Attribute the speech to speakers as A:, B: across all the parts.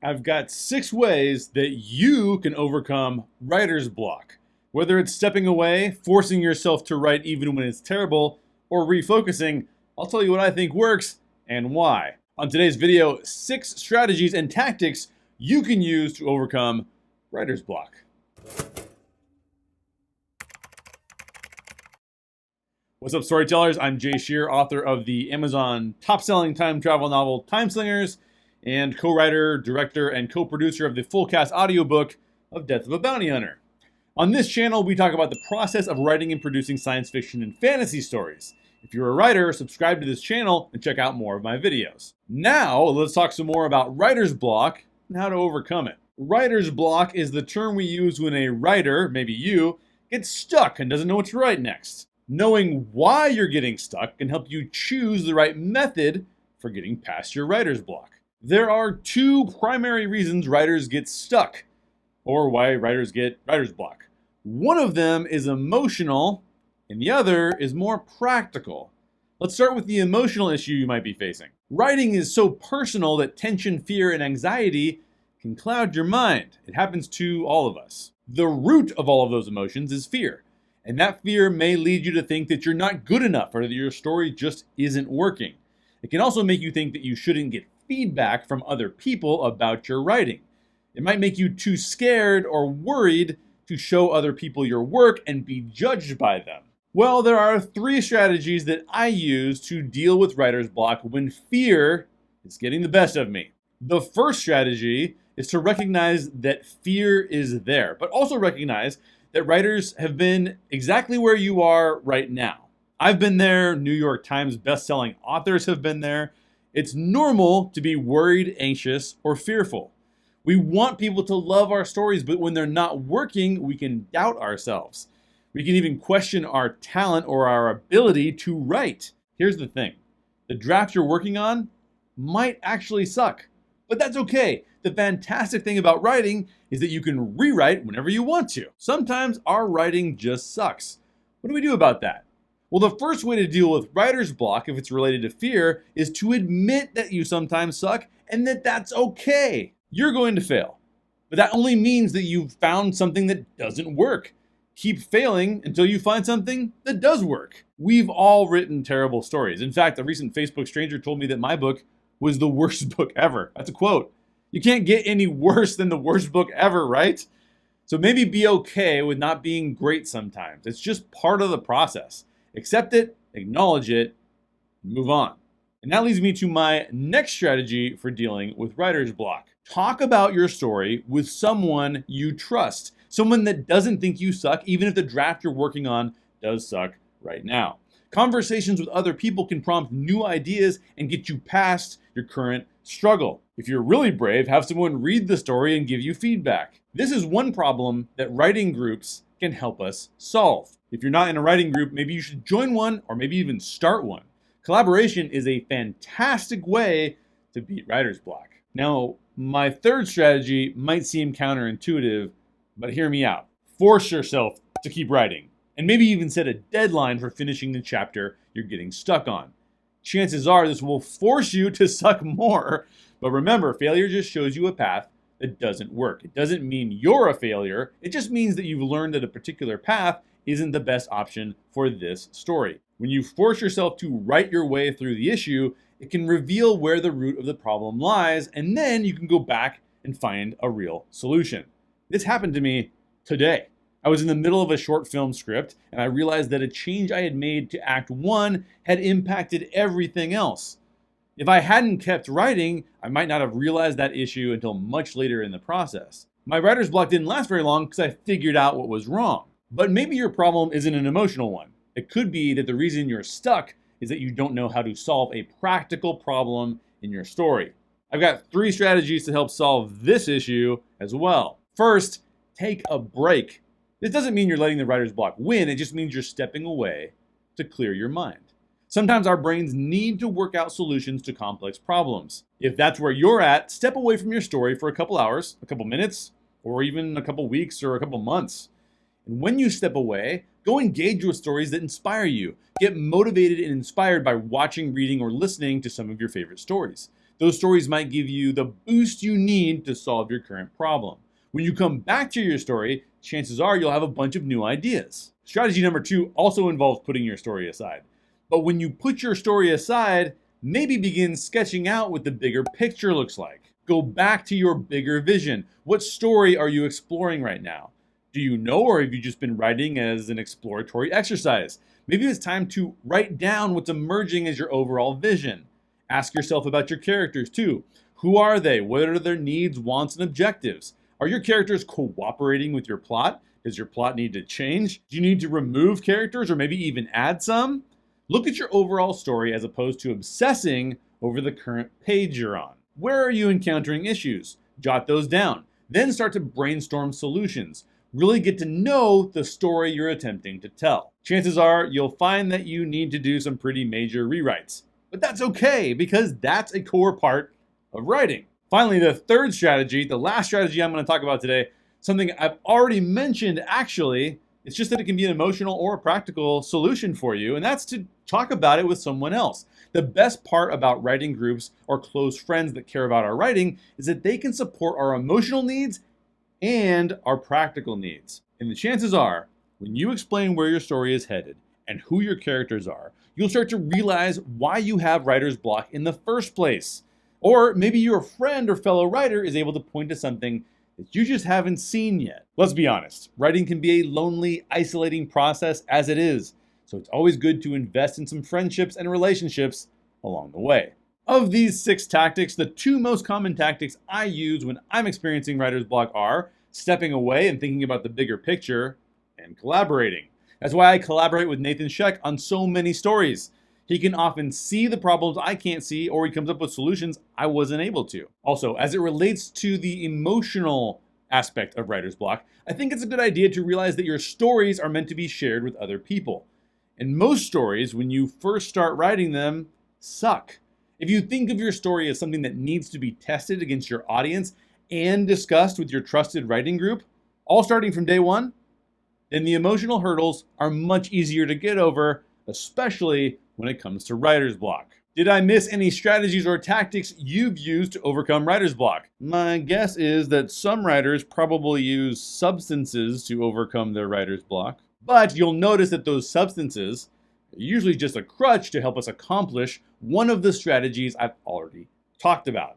A: I've got 6 ways that you can overcome writer's block. Whether it's stepping away, forcing yourself to write even when it's terrible, or refocusing, I'll tell you what I think works and why. On today's video, 6 strategies and tactics you can use to overcome writer's block. What's up, storytellers? I'm Sherer, author of the Amazon top-selling time travel novel TIMESLINGERS, and co-writer, director, and co-producer of the full-cast audiobook of Death of a Bounty Hunter. On this channel, we talk about the process of writing and producing science fiction and fantasy stories. If you're a writer, subscribe to this channel and check out more of my videos. Now, let's talk some more about writer's block and how to overcome it. Writer's block is the term we use when a writer, maybe you, gets stuck and doesn't know what to write next. Knowing why you're getting stuck can help you choose the right method for getting past your writer's block. There are 2 primary reasons writers get stuck, or why writers get writer's block. One of them is emotional, and the other is more practical. Let's start with the emotional issue you might be facing. Writing is so personal that tension, fear, and anxiety can cloud your mind. It happens to all of us. The root of all of those emotions is fear. And that fear may lead you to think that you're not good enough or that your story just isn't working. It can also make you think that you shouldn't get feedback from other people about your writing. It might make you too scared or worried to show other people your work and be judged by them. Well, there are 3 strategies that I use to deal with writer's block when fear is getting the best of me. The first strategy is to recognize that fear is there, but also recognize that writers have been exactly where you are right now. I've been there, New York Times best-selling authors have been there. It's normal to be worried, anxious, or fearful. We want people to love our stories, but when they're not working, we can doubt ourselves. We can even question our talent or our ability to write. Here's the thing. The draft you're working on might actually suck, but that's okay. The fantastic thing about writing is that you can rewrite whenever you want to. Sometimes our writing just sucks. What do we do about that? Well, the first way to deal with writer's block, if it's related to fear, is to admit that you sometimes suck and that that's okay. You're going to fail, but that only means that you've found something that doesn't work. Keep failing until you find something that does work. We've all written terrible stories. In fact, a recent Facebook stranger told me that my book was the worst book ever. That's a quote. You can't get any worse than the worst book ever, right? So maybe be okay with not being great sometimes. It's just part of the process. Accept it, acknowledge it, and move on. And that leads me to my next strategy for dealing with writer's block. Talk about your story with someone you trust. Someone that doesn't think you suck, even if the draft you're working on does suck right now. Conversations with other people can prompt new ideas and get you past your current struggle. If you're really brave, have someone read the story and give you feedback. This is one problem that writing groups can help us solve. If you're not in a writing group, maybe you should join one or maybe even start one. Collaboration is a fantastic way to beat writer's block. Now, my third strategy might seem counterintuitive, but hear me out. Force yourself to keep writing, and maybe even set a deadline for finishing the chapter you're getting stuck on. Chances are this will force you to suck more, but remember, failure just shows you a path that doesn't work. It doesn't mean you're a failure. It just means that you've learned that a particular path isn't the best option for this story. When you force yourself to write your way through the issue, it can reveal where the root of the problem lies, and then you can go back and find a real solution. This happened to me today. I was in the middle of a short film script, and I realized that a change I had made to Act 1 had impacted everything else. If I hadn't kept writing, I might not have realized that issue until much later in the process. My writer's block didn't last very long because I figured out what was wrong. But maybe your problem isn't an emotional one. It could be that the reason you're stuck is that you don't know how to solve a practical problem in your story. I've got 3 strategies to help solve this issue as well. First, take a break. This doesn't mean you're letting the writer's block win, it just means you're stepping away to clear your mind. Sometimes our brains need to work out solutions to complex problems. If that's where you're at, step away from your story for a couple hours, a couple minutes, or even a couple weeks or a couple months. And when you step away, go engage with stories that inspire you. Get motivated and inspired by watching, reading, or listening to some of your favorite stories. Those stories might give you the boost you need to solve your current problem. When you come back to your story, chances are you'll have a bunch of new ideas. Strategy number 2 also involves putting your story aside. But when you put your story aside, maybe begin sketching out what the bigger picture looks like. Go back to your bigger vision. What story are you exploring right now? Do you know, or have you just been writing as an exploratory exercise? Maybe it's time to write down what's emerging as your overall vision. Ask yourself about your characters too. Who are they? What are their needs, wants, and objectives? Are your characters cooperating with your plot? Does your plot need to change? Do you need to remove characters or maybe even add some? Look at your overall story as opposed to obsessing over the current page you're on. Where are you encountering issues? Jot those down. Then start to brainstorm solutions. Really get to know the story you're attempting to tell. Chances are you'll find that you need to do some pretty major rewrites. But that's okay, because that's a core part of writing. Finally, the third strategy, the last strategy I'm going to talk about today, something I've already mentioned actually. It's just that it can be an emotional or a practical solution for you, and that's to talk about it with someone else. The best part about writing groups or close friends that care about our writing is that they can support our emotional needs and our practical needs. And the chances are, when you explain where your story is headed and who your characters are, you'll start to realize why you have writer's block in the first place. Or maybe your friend or fellow writer is able to point to something that you just haven't seen yet. Let's be honest, writing can be a lonely, isolating process as it is, so it's always good to invest in some friendships and relationships along the way. Of these 6 tactics, the 2 most common tactics I use when I'm experiencing writer's block are stepping away and thinking about the bigger picture, and collaborating. That's why I collaborate with Nathan Sheck on so many stories. He can often see the problems I can't see, or he comes up with solutions I wasn't able to. Also, as it relates to the emotional aspect of writer's block, I think it's a good idea to realize that your stories are meant to be shared with other people. And most stories, when you first start writing them, suck. If you think of your story as something that needs to be tested against your audience and discussed with your trusted writing group, all starting from day 1, then the emotional hurdles are much easier to get over, especially when it comes to writer's block. Did I miss any strategies or tactics you've used to overcome writer's block? My guess is that some writers probably use substances to overcome their writer's block, but you'll notice that those substances are usually just a crutch to help us accomplish one of the strategies I've already talked about.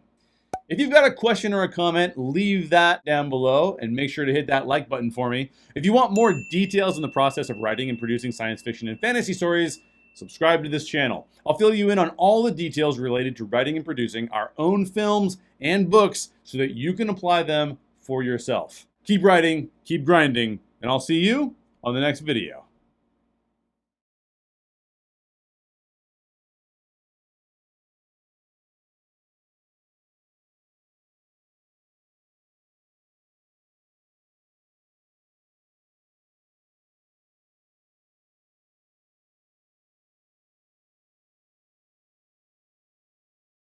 A: If you've got a question or a comment, leave that down below and make sure to hit that like button for me. If you want more details on the process of writing and producing science fiction and fantasy stories, subscribe to this channel. I'll fill you in on all the details related to writing and producing our own films and books so that you can apply them for yourself. Keep writing, keep grinding, and I'll see you on the next video.